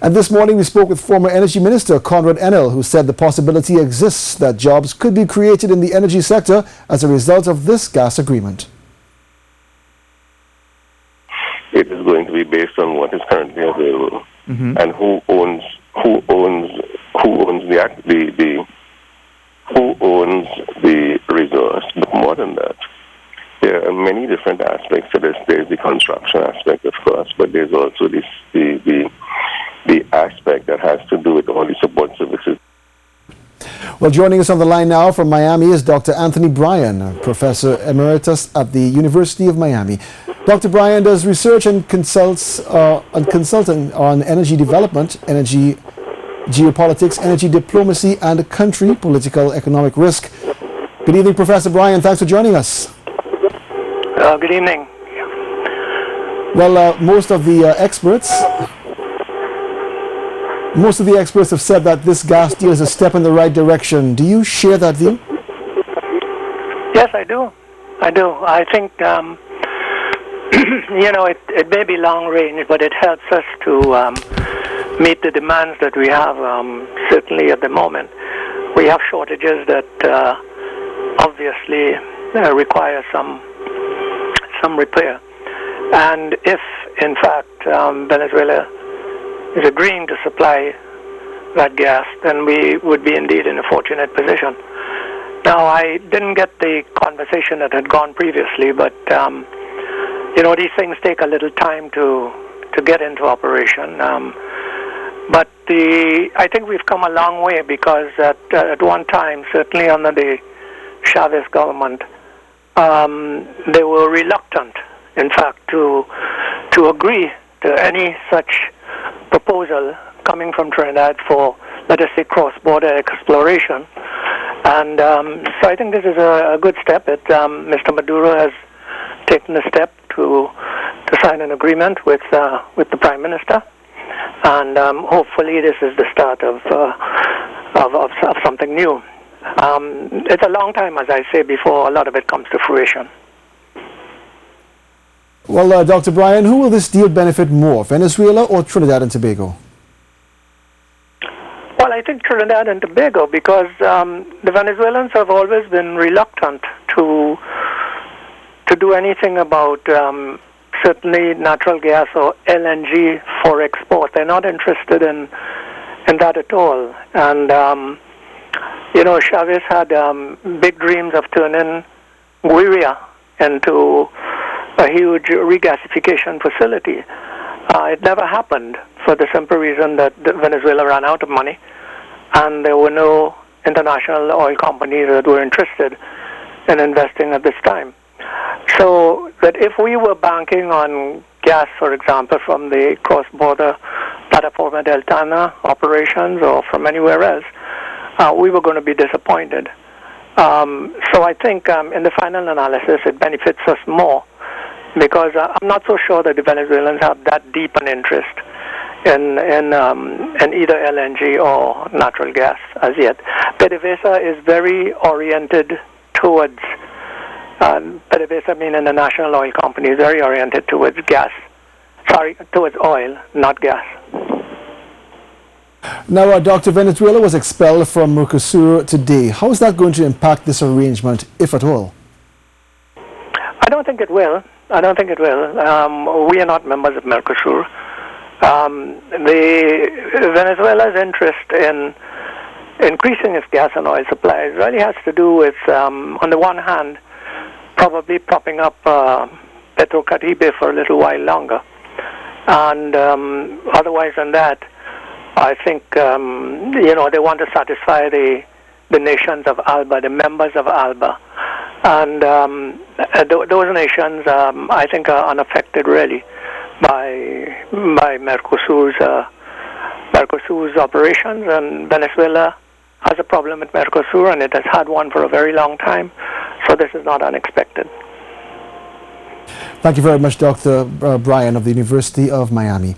And this morning we spoke with former Energy Minister Conrad Enill, who said the possibility exists that jobs could be created in the energy sector as a result of this gas agreement. It is going to be based on what is currently available and who owns the resource. But more than that, there are many different aspects to this. There's the construction aspect, of course, but there's also the aspect that has to do with all the support services. Well, joining us on the line now from Miami is Dr. Anthony Bryan, Professor Emeritus at the University of Miami. Dr. Bryan does research and consulting on energy development, energy geopolitics, energy diplomacy, and country political economic risk. Good evening, Professor Bryan. Thanks for joining us. Good evening. Well, most of the experts have said that this gas deal is a step in the right direction. Do you share that view? Yes, I do. I think, it may be long range, but it helps us to meet the demands that we have, certainly at the moment. We have shortages that obviously require some repair. And if, in fact, Venezuela is agreeing to supply that gas, then we would be indeed in a fortunate position. Now, I didn't get the conversation that had gone previously, but these things take a little time to get into operation. But I think we've come a long way, because at one time, certainly under the Chavez government, they were reluctant, in fact, to agree to any such proposal coming from Trinidad for, let us say, cross-border exploration. And so I think this is a good step. Mr. Maduro has taken a step to sign an agreement with the Prime Minister, and hopefully this is the start of something new. It's a long time, as I say, before a lot of it comes to fruition. Well, Dr. Bryan, who will this deal benefit more, Venezuela or Trinidad and Tobago? Well, I think Trinidad and Tobago, because the Venezuelans have always been reluctant to do anything about certainly natural gas or LNG for export. They're not interested in that at all. And Chavez had big dreams of turning Guiria into a huge regasification facility. It never happened, for the simple reason that Venezuela ran out of money, and there were no international oil companies that were interested in investing at this time. So that if we were banking on gas, for example, from the cross-border Plataforma del Tana operations or from anywhere else, we were going to be disappointed. So I think in the final analysis, it benefits us more, because I'm not so sure that the Venezuelans have that deep an interest in either LNG or natural gas as yet. PDVSA is very oriented towards, PDVSA meaning the national oil company, is very oriented towards towards oil, not gas. Now, Dr. Venezuela was expelled from Mercosur today. How is that going to impact this arrangement, if at all? I don't think it will. We are not members of Mercosur. Venezuela's interest in increasing its gas and oil supplies really has to do with, on the one hand, probably propping up Petrocaribe for a little while longer. And otherwise than that, I think, they want to satisfy the nations of ALBA, the members of ALBA. And those nations, I think, are unaffected really by Mercosur's operations. And Venezuela has a problem with Mercosur, and it has had one for a very long time. So this is not unexpected. Thank you very much, Dr. Bryan of the University of Miami.